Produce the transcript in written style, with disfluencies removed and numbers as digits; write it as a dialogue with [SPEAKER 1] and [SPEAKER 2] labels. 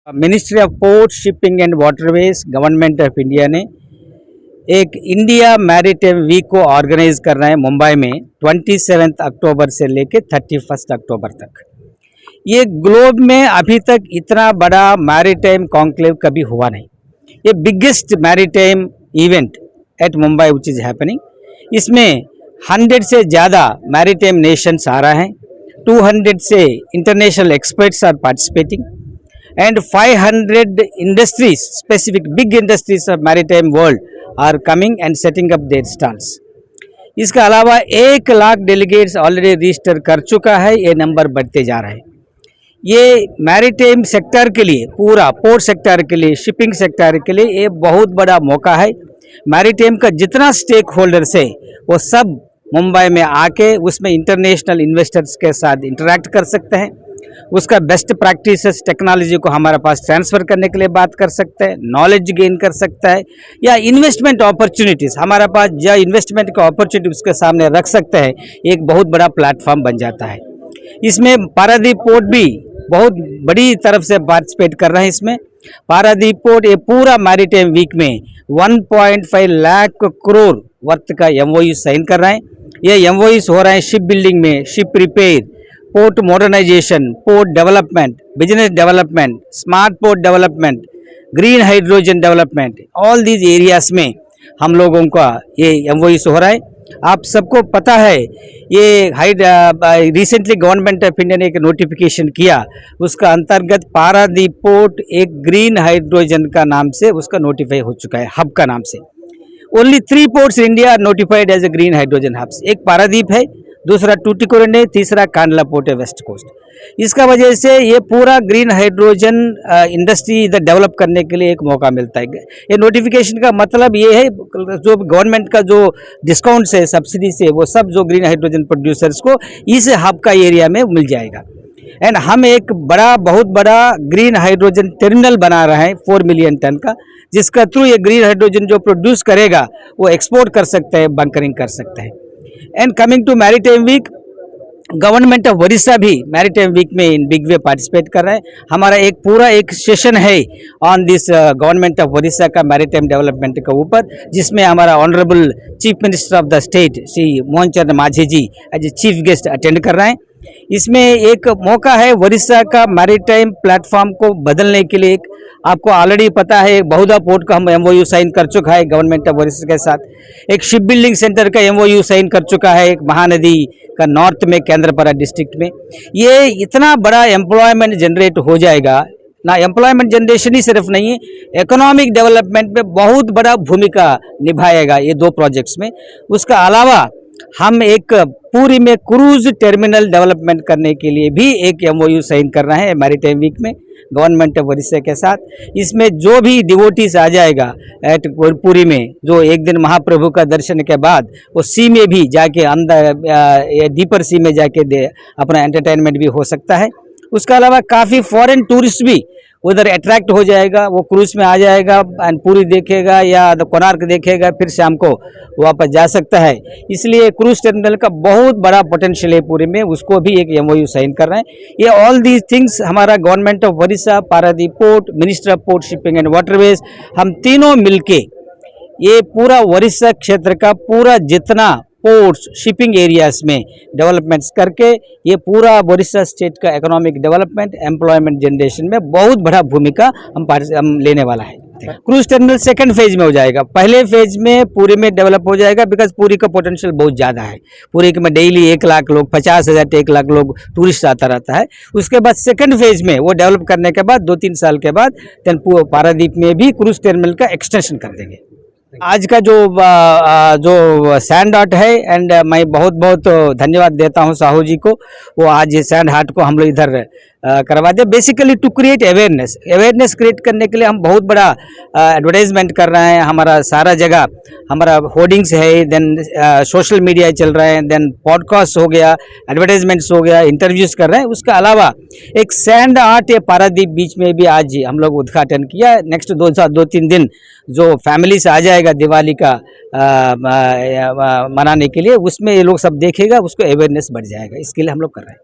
[SPEAKER 1] Ministry of port shipping and waterways government of India ने एक India maritime week को organise कर रहे हैं मुंबई में 27 अक्टूबर से लेकर 31 अक्टूबर तक। ये ग्लोब में अभी तक इतना बड़ा मैरीटाइम कॉन्क्लेव कभी हुआ नहीं। ये biggest maritime event at Mumbai which is happening. इसमें 100 से ज़्यादा मैरीटाइम नेशंस आ रहे हैं, 200 से international experts are participating and 500 industries, specific big industries of maritime world are coming and setting up their stalls. इसके अलावा 1 लाख डेलीगेट्स ऑलरेडी रजिस्टर कर चुका है। ये नंबर बढ़ते जा रहा है। ये मैरीटाइम सेक्टर के लिए, पूरा पोर्ट सेक्टर के लिए, शिपिंग सेक्टर के लिए ये बहुत बड़ा मौका है। मैरीटाइम का जितना स्टेक होल्डर्स है वो सब मुंबई में आके उसमें इंटरनेशनल इन्वेस्टर्स के साथ इंटरेक्ट कर सकते हैं। उसका बेस्ट प्रैक्टिसेस टेक्नोलॉजी को हमारे पास ट्रांसफ़र करने के लिए बात कर सकते हैं, नॉलेज गेन कर सकता है, या इन्वेस्टमेंट अपॉर्चुनिटीज़ हमारे पास जो इन्वेस्टमेंट का अपॉर्चुनिटी उसके सामने रख सकते हैं। एक बहुत बड़ा प्लेटफॉर्म बन जाता है। इसमें पारादीप पोर्ट भी बहुत बड़ी तरफ से पार्टिसिपेट कर रहे हैं। इसमें पारादीप पोर्ट ये पूरा मैरीटाइम वीक में 1.5 लाख करोड़ वर्थ का MOU साइन कर रहे हैं। ये MOUs हो रहे हैं शिप बिल्डिंग में, ship repair, port modernisation, port development, business development, smart port development, green hydrogen development, all these areas में हम लोगों का ये MOUs हो रहा है। आप सबको पता है ये रिसेंटली गवर्नमेंट ऑफ इंडिया ने एक नोटिफिकेशन किया, उसका अंतर्गत पारादीप पोर्ट एक ग्रीन हाइड्रोजन का नाम से उसका नोटिफाई हो चुका है, हब का नाम से। Only 3 ports India are notified as a green hydrogen hubs. एक पारादीप है, दूसरा टूटिकोरिन है, तीसरा कांडला पोर्ट है वेस्ट कोस्ट। इसका वजह से ये पूरा ग्रीन हाइड्रोजन इंडस्ट्री इधर डेवलप करने के लिए एक मौका मिलता है। ये नोटिफिकेशन का मतलब ये है जो गवर्नमेंट का जो डिस्काउंट्स है, सब्सिडी से, वो सब जो ग्रीन हाइड्रोजन प्रोड्यूसर्स को इस हब का एरिया में मिल जाएगा। एंड हम एक बहुत बड़ा ग्रीन हाइड्रोजन टर्मिनल बना रहे हैं 4 मिलियन टन का, जिसका थ्रू ये ग्रीन हाइड्रोजन जो प्रोड्यूस करेगा वो एक्सपोर्ट कर सकते हैं, बंकरिंग कर सकते हैं। And coming to maritime week, government of Orissa भी मैरीटाइम वीक में इन बिग वे पार्टिसिपेट कर रहे हैं। हमारा एक पूरा एक सेशन है on this government of Orissa का मैरीटाइम डेवलपमेंट के ऊपर, जिसमें हमारा honourable chief minister of the state Shri Mohan Charan Majhi ji as a chief guest attend कर रहे हैं। इसमें एक मौका है उड़ीसा का मैरीटाइम प्लेटफॉर्म को बदलने के लिए। आपको ऑलरेडी पता है बहुधा पोर्ट का हम MOU साइन कर चुका है गवर्नमेंट ऑफ उड़ीसा के साथ। एक शिप बिल्डिंग सेंटर का MOU साइन कर चुका है एक महानदी का नॉर्थ में, केंद्रपाड़ा डिस्ट्रिक्ट में। ये इतना बड़ा एम्प्लॉयमेंट जनरेट हो जाएगा ना। एम्प्लॉयमेंट जनरेशन ही सिर्फ नहीं है, इकोनॉमिक डेवलपमेंट में बहुत बड़ा भूमिका निभाएगा ये 2 प्रोजेक्ट्स में। उसका अलावा हम एक पूरी में क्रूज टर्मिनल डेवलपमेंट करने के लिए भी एक MOU साइन कर रहे हैं मैरीटाइम वीक में गवर्नमेंट ऑफ उड़ीसा के साथ। इसमें जो भी डिवोटीज आ जाएगा एट पुरी में, जो एक दिन महाप्रभु का दर्शन के बाद वो सी में भी जाके अंदर डीपर सी में जाके अपना एंटरटेनमेंट भी हो सकता है। उसके अलावा काफ़ी फॉरेन टूरिस्ट भी उधर अट्रैक्ट हो जाएगा, वो क्रूज में आ जाएगा एंड पूरी देखेगा या कोणार्क देखेगा, फिर शाम को वापस जा सकता है। इसलिए क्रूज टर्मिनल का बहुत बड़ा पोटेंशियल है पूरे में, उसको भी एक MOU साइन कर रहे हैं। ये ऑल दीज थिंग्स हमारा government of Orissa, Paradip port, minister of port shipping and waterways, हम तीनों मिलके ये पूरा उड़ीसा क्षेत्र का पूरा जितना पोर्ट्स शिपिंग एरियाज में डेवलपमेंट्स करके ये पूरा उड़ीसा स्टेट का इकोनॉमिक डेवलपमेंट, एम्प्लॉयमेंट जनरेशन में बहुत बड़ा भूमिका हम लेने वाला है। क्रूज टर्मिनल सेकंड फेज में हो जाएगा। पहले फेज में पूरी में डेवलप हो जाएगा बिकॉज पूरी का पोटेंशियल बहुत ज़्यादा है। पूरी में डेली 1 लाख लोग, 50,000 से 1 लाख लोग टूरिस्ट आता रहता है। उसके बाद सेकंड फेज में वो डेवलप करने के बाद 2-3 साल के बाद पारादीप में भी क्रूज टर्मिनल का एक्सटेंशन कर देंगे। आज का जो सैंड आर्ट है, एंड मैं बहुत धन्यवाद देता हूं साहू जी को, वो आज ये सैंड आर्ट को हम लोग इधर करवा दे। Basically to create awareness create करने के लिए हम बहुत बड़ा एडवर्टाइजमेंट कर रहे हैं। हमारा सारा जगह हमारा होर्डिंग्स है, देन सोशल मीडिया चल रहा है, देन पॉडकास्ट हो गया, एडवर्टाइजमेंट्स हो गया, इंटरव्यूज़ कर रहे हैं। उसके अलावा एक सैंड आर्ट या पारादीप बीच में भी आज हम लोग उद्घाटन किया। नेक्स्ट 2-3 दिन जो फैमिली से आ जाएगा दिवाली का मनाने के लिए, उसमें ये लोग सब देखेगा, उसको अवेयरनेस बढ़ जाएगा। इसके लिए हम लोग कर रहे हैं।